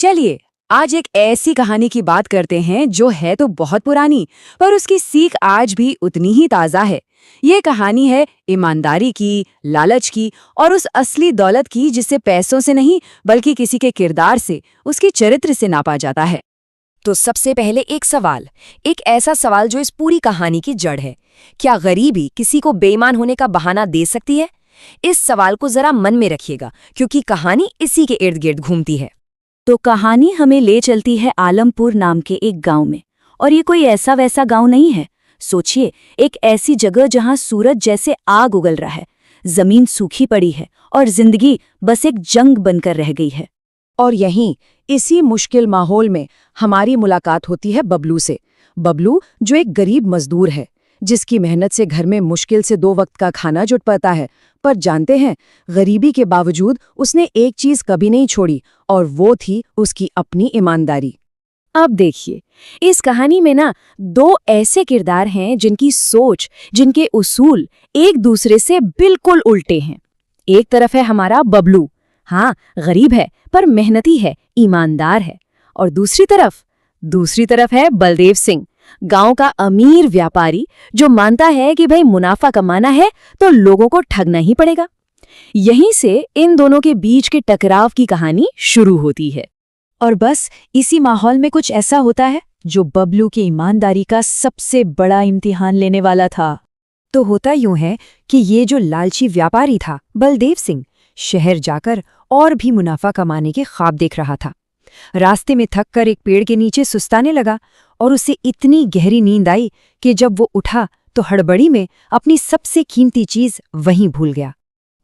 चलिए आज एक ऐसी कहानी की बात करते हैं जो है तो बहुत पुरानी, पर उसकी सीख आज भी उतनी ही ताज़ा है। ये कहानी है ईमानदारी की, लालच की और उस असली दौलत की जिसे पैसों से नहीं बल्कि किसी के किरदार से, उसके चरित्र से नापा जाता है। तो सबसे पहले एक ऐसा सवाल जो इस पूरी कहानी की जड़ है। क्या गरीबी किसी को बेईमान होने का बहाना दे सकती है? इस सवाल को जरा मन में रखिएगा, क्योंकि कहानी इसी के इर्द गिर्द घूमती है। तो कहानी हमें ले चलती है आलमपुर नाम के एक गांव में। और ये कोई ऐसा वैसा गांव नहीं है। सोचिए, एक ऐसी जगह जहां सूरज जैसे आग उगल रहा है, जमीन सूखी पड़ी है और जिंदगी बस एक जंग बनकर रह गई है। और यहीं इसी मुश्किल माहौल में हमारी मुलाकात होती है बबलू से। बबलू जो एक गरीब मजदूर है, जिसकी मेहनत से घर में मुश्किल से 2 वक्त का खाना जुट पाता है। पर जानते हैं, गरीबी के बावजूद उसने एक चीज कभी नहीं छोड़ी, और वो थी उसकी अपनी ईमानदारी। अब देखिए, इस कहानी में ना 2 ऐसे किरदार हैं जिनकी सोच, जिनके उसूल एक दूसरे से बिल्कुल उल्टे हैं। एक तरफ है हमारा बबलू, हाँ गरीब है पर मेहनती है, ईमानदार है। और दूसरी तरफ है बलदेव सिंह, गांव का अमीर व्यापारी जो मानता है कि भाई मुनाफा कमाना है तो लोगों को ठगना ही पड़ेगा। यहीं से इन दोनों के बीच के टकराव की कहानी शुरू होती है। और बस इसी माहौल में कुछ ऐसा होता है जो बबलू की ईमानदारी का सबसे बड़ा इम्तिहान लेने वाला था। तो होता यूं है कि ये जो लालची व्यापारी था बलदेव सिंह, शहर जाकर और भी मुनाफा कमाने के ख्वाब देख रहा था। रास्ते में थककर एक पेड़ के नीचे सुस्ताने लगा और उसे इतनी गहरी नींद आई कि जब वो उठा तो हड़बड़ी में अपनी सबसे कीमती चीज वहीं भूल गया।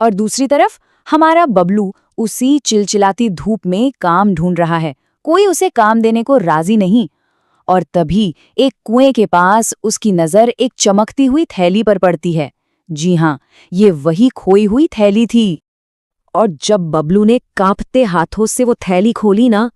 और दूसरी तरफ हमारा बबलू उसी चिलचिलाती धूप में काम ढूंढ रहा है, कोई उसे काम देने को राजी नहीं। और तभी एक कुएं के पास उसकी नजर एक चमकती हुई थैली पर पड़ती है। जी हाँ, ये वही खोई हुई थैली थी। और जब बबलू ने कांपते हाथों से वो थैली खोली ना,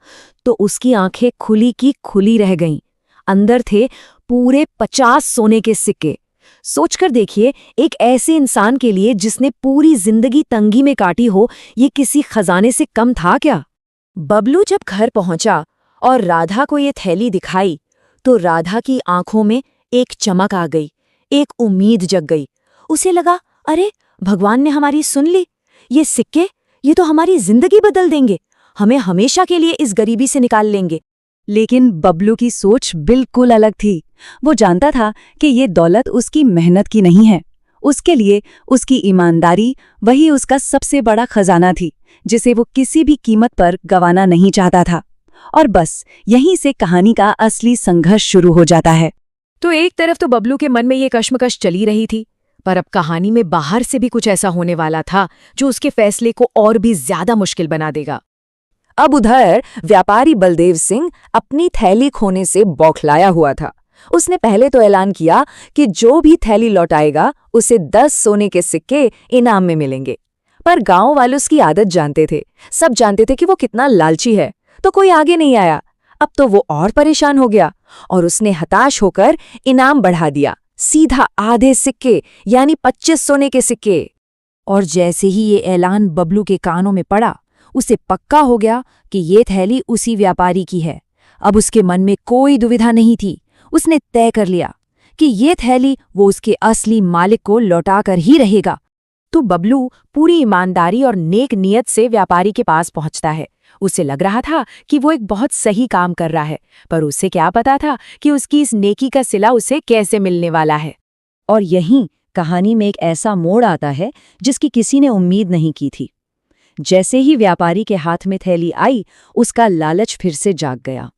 तो उसकी आंखें खुली की खुली रह गईं। अंदर थे पूरे 50 सोने के सिक्के। सोचकर देखिए, एक ऐसे इंसान के लिए जिसने पूरी जिंदगी तंगी में काटी हो, ये किसी खजाने से कम था क्या? बबलू जब घर पहुंचा और राधा को ये थैली दिखाई, तो राधा की आंखों में एक चमक आ गई, एक उम्मीद जग गई। उसे लगा, अरे भगवान ने हमारी सुन ली। ये सिक्के, ये तो हमारी जिंदगी बदल देंगे, हमें हमेशा के लिए इस गरीबी से निकाल लेंगे। लेकिन बबलू की सोच बिल्कुल अलग थी। वो जानता था कि ये दौलत उसकी मेहनत की नहीं है। उसके लिए उसकी ईमानदारी वही उसका सबसे बड़ा खजाना थी, जिसे वो किसी भी कीमत पर गंवाना नहीं चाहता था। और बस यहीं से कहानी का असली संघर्ष शुरू हो जाता है। तो एक तरफ तो बबलू के मन में ये कश्मकश चली रही थी, पर अब कहानी में बाहर से भी कुछ ऐसा होने वाला था जो उसके फैसले को और भी ज्यादा मुश्किल बना देगा। अब उधर व्यापारी बलदेव सिंह अपनी थैली खोने से बौखलाया हुआ था। उसने पहले तो ऐलान किया कि जो भी थैली लौटाएगा उसे 10 सोने के सिक्के इनाम में मिलेंगे। पर गांव वाले उसकी आदत जानते थे, सब जानते थे कि वो कितना लालची है, तो कोई आगे नहीं आया। अब तो वो और परेशान हो गया और उसने हताश होकर इनाम बढ़ा दिया, सीधा आधे सिक्के यानी 25 सोने के सिक्के। और जैसे ही ये ऐलान बबलू के कानों में पड़ा, उसे पक्का हो गया कि ये थैली उसी व्यापारी की है। अब उसके मन में कोई दुविधा नहीं थी। उसने तय कर लिया कि ये थैली वो उसके असली मालिक को लौटाकर ही रहेगा। तो बबलू पूरी ईमानदारी और नेक नियत से व्यापारी के पास पहुंचता है। उसे लग रहा था कि वो एक बहुत सही काम कर रहा है, पर उसे क्या पता था कि उसकी इस नेकी का सिला उसे कैसे मिलने वाला है। और यहीं कहानी में एक ऐसा मोड़ आता है जिसकी किसी ने उम्मीद नहीं की थी। जैसे ही व्यापारी के हाथ में थैली आई, उसका लालच फिर से जाग गया।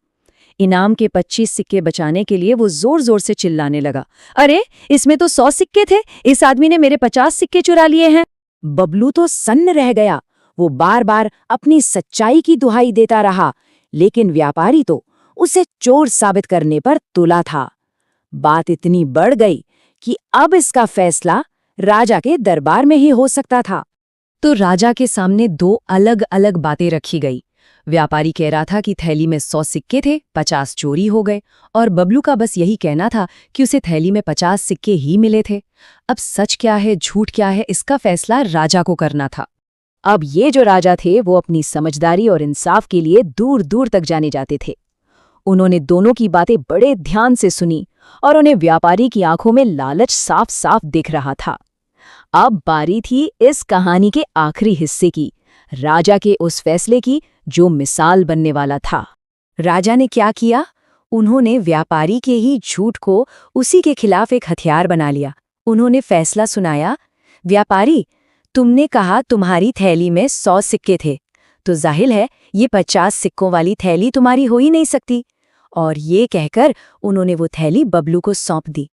इनाम के 25 सिक्के बचाने के लिए वो जोर जोर से चिल्लाने लगा, अरे इसमें तो 100 सिक्के थे, इस आदमी ने मेरे 50 सिक्के चुरा लिए हैं। बबलू तो सन्न रह गया। वो बार बार अपनी सच्चाई की दुहाई देता रहा, लेकिन व्यापारी तो उसे चोर साबित करने पर तुला था। बात इतनी बढ़ गई कि अब इसका फैसला राजा के दरबार में ही हो सकता था। तो राजा के सामने 2 अलग अलग बातें रखी गई। व्यापारी कह रहा था कि थैली में 100 सिक्के थे, 50 चोरी हो गए, और बबलू का बस यही कहना था कि उसे थैली में 50 सिक्के ही मिले थे। अब सच क्या है, झूठ क्या है, इसका फैसला राजा को करना था। अब ये जो राजा थे वो अपनी समझदारी और इंसाफ के लिए दूर दूर तक जाने जाते थे। उन्होंने दोनों की बातें बड़े ध्यान से सुनी और उन्हें व्यापारी की आंखों में लालच साफ साफ दिख रहा था। अब बारी थी इस कहानी के आखिरी हिस्से की, राजा के उस फैसले की जो मिसाल बनने वाला था। राजा ने क्या किया? उन्होंने व्यापारी के ही झूठ को उसी के खिलाफ एक हथियार बना लिया। उन्होंने फैसला सुनाया, व्यापारी, तुमने कहा तुम्हारी थैली में 100 सिक्के थे, तो जाहिर है ये 50 सिक्कों वाली थैली तुम्हारी हो ही नहीं सकती। और ये कहकर उन्होंने वो थैली बबलू को सौंप दी।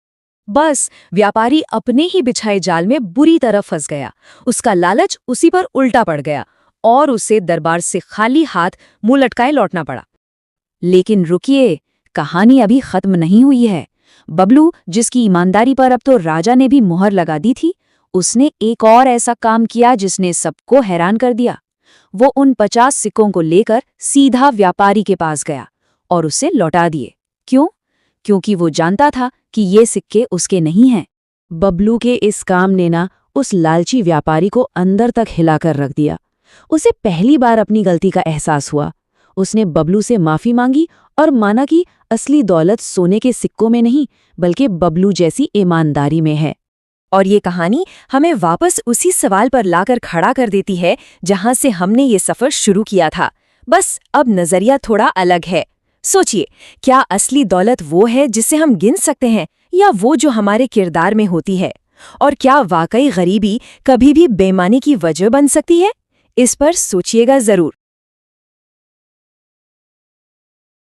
बस व्यापारी अपने ही बिछाए जाल में बुरी तरह फंस गया। उसका लालच उसी पर उल्टा पड़ गया और उसे दरबार से खाली हाथ मुंह लटकाए लौटना पड़ा। लेकिन रुकिए, कहानी अभी खत्म नहीं हुई है। बबलू, जिसकी ईमानदारी पर अब तो राजा ने भी मुहर लगा दी थी, उसने एक और ऐसा काम किया जिसने सबको हैरान कर दिया। वो उन 50 सिक्कों को लेकर सीधा व्यापारी के पास गया और उसे लौटा दिए। क्यों? क्योंकि वो जानता था कि ये सिक्के उसके नहीं हैं। बबलू के इस काम ने ना उस लालची व्यापारी को अंदर तक हिलाकर रख दिया। उसे पहली बार अपनी गलती का एहसास हुआ। उसने बबलू से माफी मांगी और माना कि असली दौलत सोने के सिक्कों में नहीं, बल्कि बबलू जैसी ईमानदारी में है। और ये कहानी हमें वापस उसी सवाल पर लाकर खड़ा कर देती है जहां से हमने ये सफर शुरू किया था। बस अब नजरिया थोड़ा अलग है। सोचिए, क्या असली दौलत वो है जिसे हम गिन सकते हैं, या वो जो हमारे किरदार में होती है? और क्या वाकई गरीबी कभी भी बेईमानी की वजह बन सकती है? इस पर सोचिएगा जरूर।